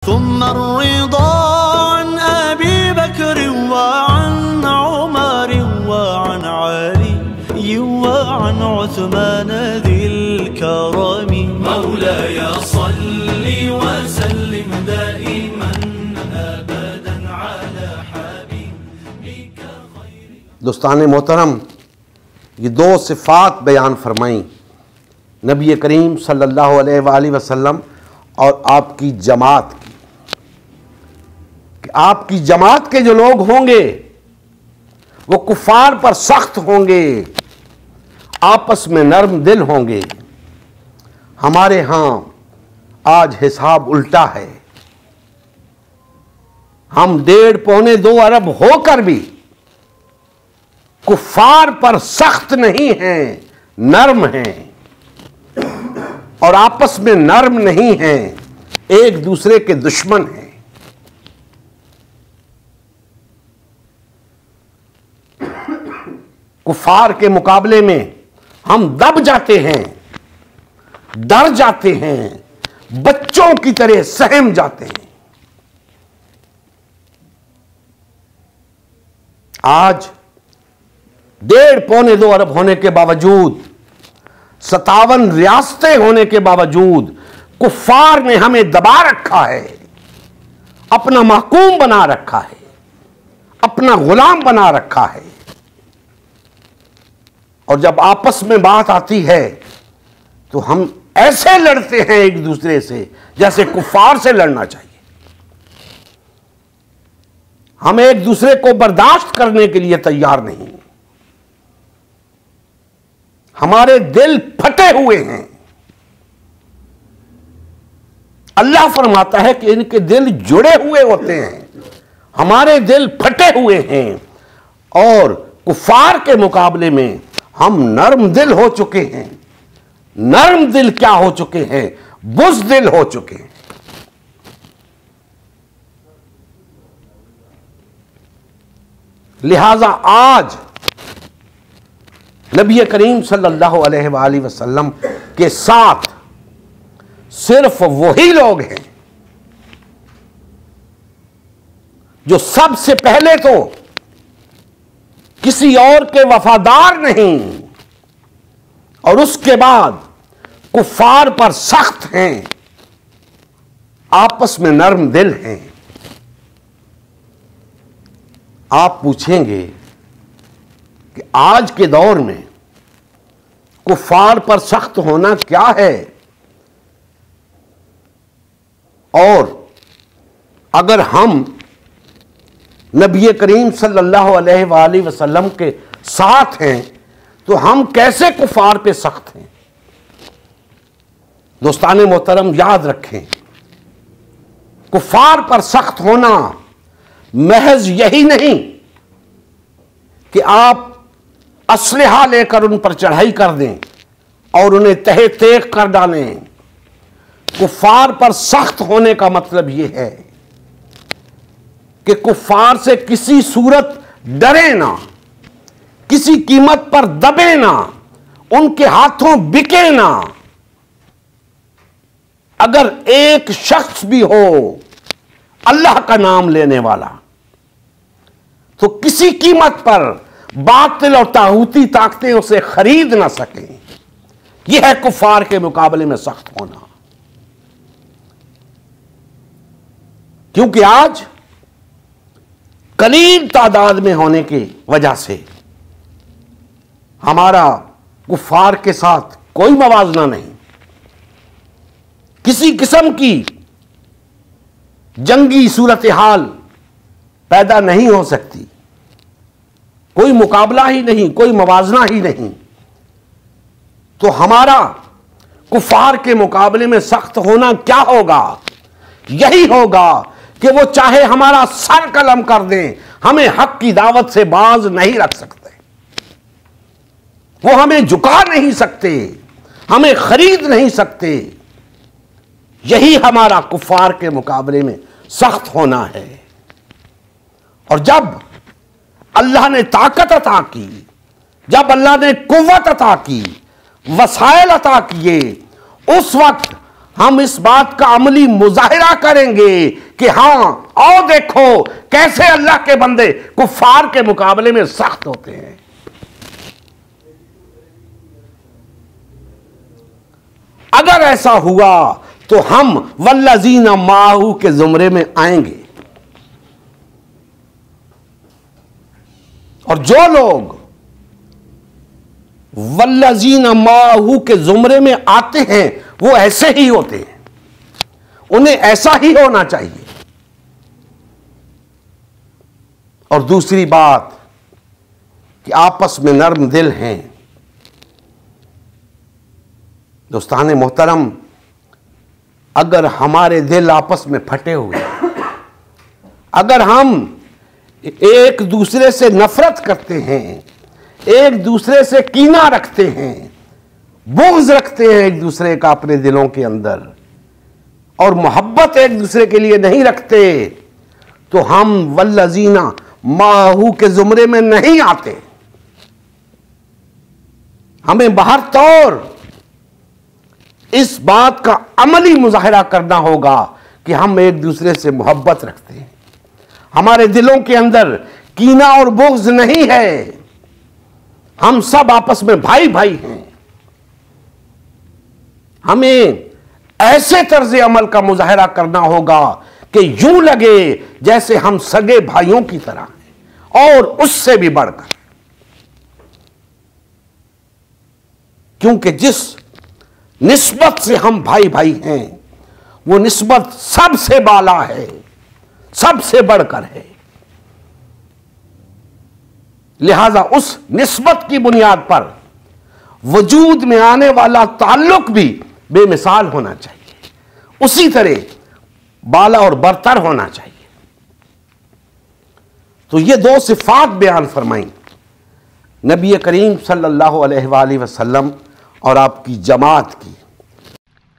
ثم الرضا عن أبي بكر وعن عمر وعن علي وعن عثمان ذي الكرم مولاي صل وسلم دائما أبدا على حبيبك خير. دوستان محترم، یہ دو صفات بیان فرمائیں نبی کریم صلی اللہ علیہ وآلہ وسلم اور آپ کی جماعت کی، کہ آپ کی جماعت کے جو لوگ ہوں گے وہ کفار پر سخت ہوں گے، آپس میں نرم دل ہوں گے. ہمارے ہاں آج حساب الٹا ہے. ہم 1.5-2 ارب ہو کر بھی کفار پر سخت نہیں ہیں، نرم ہیں، اور آپس میں نرم نہیں ہیں، ایک دوسرے کے دشمن ہیں. کفار کے مقابلے میں ہم دب جاتے ہیں، ڈر جاتے ہیں، بچوں کی طرح سہم جاتے ہیں. آج 1.5-2 ارب ہونے کے باوجود، 57 ریاستیں ہونے کے باوجود کفار نے ہمیں دبا رکھا ہے، اپنا محکوم بنا رکھا ہے، اپنا غلام بنا رکھا ہے. اور جب آپس میں بات آتی ہے تو ہم ایسے لڑتے ہیں ایک دوسرے سے جیسے کفار سے لڑنا چاہیے. ہم ایک دوسرے کو برداشت کرنے کے لیے تیار نہیں. ہمارے دل پھٹے ہوئے ہیں. اللہ فرماتا ہے کہ ان کے دل جڑے ہوئے ہوتے ہیں، ہمارے دل پھٹے ہوئے ہیں، اور کفار کے مقابلے میں ہم نرم دل ہو چکے ہیں. نرم دل کیا ہو چکے ہیں؟ بزدل ہو چکے ہیں. لہذا آج نبی کریم صلی اللہ علیہ وآلہ وسلم کے ساتھ صرف وہی لوگ ہیں جو سب سے پہلے تو کسی اور کے وفادار نہیں، اور اس کے بعد کفار پر سخت ہیں، آپس میں نرم دل ہیں. آپ پوچھیں گے کہ آج کے دور میں کفار پر سخت ہونا کیا ہے؟ اور اگر ہم نبی کریم صلی اللہ علیہ وآلہ وسلم کے ساتھ ہیں تو ہم کیسے کفار پہ سخت ہیں؟ دوستان محترم، یاد رکھیں، کفار پر سخت ہونا محض یہی نہیں کہ آپ اسلحہ لے کر ان پر چڑھائی کر دیں اور انہیں تہہ تیغ کر ڈالیں. کفار پر سخت ہونے کا مطلب یہ ہے کہ کفار سے کسی صورت ڈرے نہ، کسی قیمت پر دبے نہ، ان کے ہاتھوں بکے نہ. اگر ایک شخص بھی ہو اللہ کا نام لینے والا تو کسی قیمت پر باطل اور طاغوتی طاقتیں اسے خرید نہ سکیں. یہ ہے کفار کے مقابلے میں سخت ہونا. کیونکہ آج قلیل تعداد میں ہونے کی وجہ سے ہمارا کفار کے ساتھ کوئی موازنہ نہیں. کسی قسم کی جنگی صورتحال پیدا نہیں ہو سکتی، کوئی مقابلہ ہی نہیں، کوئی موازنہ ہی نہیں. تو ہمارا کفار کے مقابلے میں سخت ہونا کیا ہوگا؟ یہی ہوگا کہ وہ چاہے ہمارا سر قلم کر دیں، ہمیں حق کی دعوت سے باز نہیں رکھ سکتے. وہ ہمیں جھکا نہیں سکتے، ہمیں خرید نہیں سکتے. یہی ہمارا کفار کے مقابلے میں سخت ہونا ہے. اور جب اللہ نے طاقت عطا کی، جب اللہ نے قوت عطا کی، وسائل عطا کیے، اس وقت ہم اس بات کا عملی مظاہرہ کریں گے کہ ہاں اور دیکھو کیسے اللہ کے بندے کفار کے مقابلے میں سخت ہوتے ہیں۔ اگر ایسا ہوا تو ہم والذین معہ کے زمرے میں آئیں گے، اور جو لوگ والذین معہ کے زمرے میں آتے ہیں وہ ایسے ہی ہوتے ہیں، انہیں ایسا ہی ہونا چاہیے۔ اور دوسری بات کہ آپس میں نرم دل ہیں۔ دوستان محترم، اگر ہمارے دل آپس میں پھٹے ہوئے، اگر ہم ایک دوسرے سے نفرت کرتے ہیں، ایک دوسرے سے کینہ رکھتے ہیں، بغض رکھتے ہیں ایک دوسرے کا اپنے دلوں کے اندر، اور محبت ایک دوسرے کے لیے نہیں رکھتے، تو ہم والذین معہ کے زمرے میں نہیں آتے۔ ہمیں بہر طور اس بات کا عملی مظاہرہ کرنا ہوگا کہ ہم ایک دوسرے سے محبت رکھتے ہیں، ہمارے دلوں کے اندر کینہ اور بغض نہیں ہے، ہم سب آپس میں بھائی بھائی ہیں۔ ہمیں ایسے طرز عمل کا مظاہرہ کرنا ہوگا کہ یوں لگے جیسے ہم سگے بھائیوں کی طرح ہیں، اور اس سے بھی بڑھ کر، کیونکہ جس نسبت سے ہم بھائی بھائی ہیں وہ نسبت سب سے بالا ہے، سب سے بڑھ کر ہے۔ لہذا اس نسبت کی بنیاد پر وجود میں آنے والا تعلق بھی بے مثال ہونا چاہیے، اسی طرح بالا اور برتر ہونا چاہیے۔ تو یہ دو صفات بیان فرمائیں نبی کریم صلی اللہ علیہ وآلہ وسلم اور آپ کی جماعت کی۔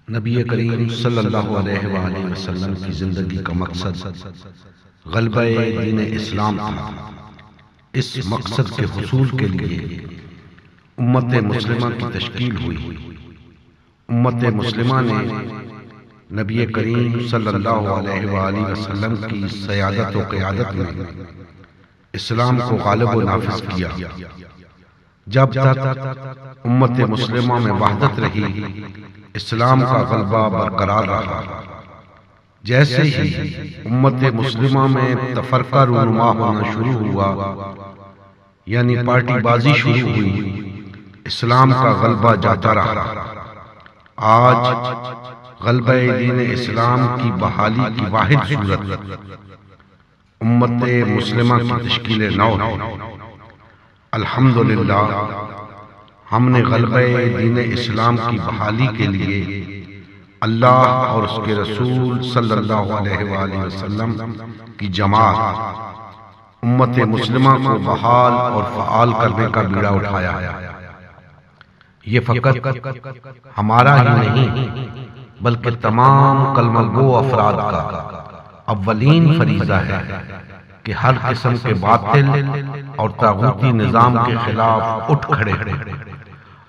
نبی کریم صلی اللہ علیہ وآلہ وسلم کی زندگی کا مقصد غلبہ دین اسلام تھا۔ اس مقصد کے حصول کے لیے امت مسلمہ کی تشکیل ہوئی۔ امت مسلمہ نے نبی کریم صلی اللہ علیہ وآلہ وسلم کی سیادت و قیادت میں اسلام کو غالب و نافذ کیا۔ جب تک امت مسلمہ میں وحدت رہی، اسلام کا غلبہ برقرار رہا۔ جیسے ہی امت مسلمہ میں تفرقہ رونما ہونا شروع ہوا، یعنی پارٹی بازی شروع ہوئی، اسلام کا غلبہ جاتا رہا۔ آج غلبہ دین اسلام کی بحالی کی واحد صورت امت مسلمہ کی تشکیل نو ہے۔ الحمدللہ ہم نے غلبہ دین اسلام کی بحالی کے لیے اللہ اور اس کے رسول صلی اللہ علیہ وآلہ وسلم کی جماعت امت مسلمہ کو بحال اور فعال کرنے کا بیڑا اٹھایا ہے۔ یہ فقط ہمارا ہی نہیں بلکہ تمام کلمہ گو افراد کا اولین فریضہ ہے کہ ہر قسم کے باطل اور طاغوتی نظام کے خلاف اٹھ کھڑے ہوں،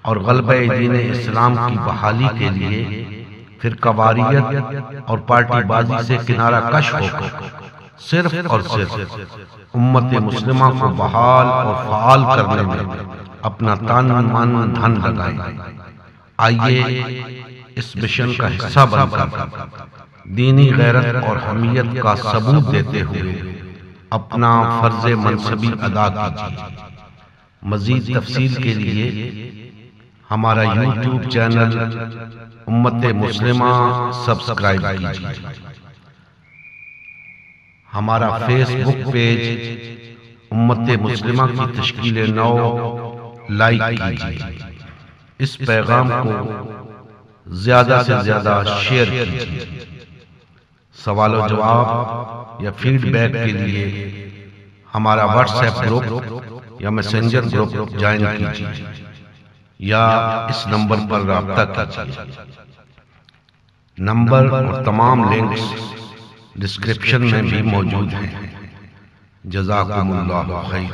اور غلبہ دین اسلام کی بحالی کے لیے فرقہ واریت اور پارٹی بازی سے کنارہ کش ہو کر صرف اور صرف امت مسلمہ کو بحال اور فعال کرنے میں اپنا تن من دھن لگائیں۔ آئیے اس مشن کا حصہ بن کر دینی غیرت اور حمیت کا ثبوت دیتے ہوئے اپنا فرض منصبی ادا کیجیے۔ مزید تفصیل کے لیے ہمارا یوٹیوب چینل امت مسلمہ سبسکرائب کیجیے، ہمارا فیس بک پیج امت مسلمہ کی تشکیل نو لائک کیجیے، اس پیغام کو زیادہ سے زیادہ شیئر کیجیے۔ سوال و جواب یا فیڈ بیک کے لیے ہمارا واٹس ایپ گروپ یا میسنجر گروپ جوائن کیجیے، یا اس نمبر پر رابطہ کیجیے۔ نمبر اور تمام لنکس ڈسکرپشن میں بھی موجود ہیں۔ جزاکم اللہ خیر۔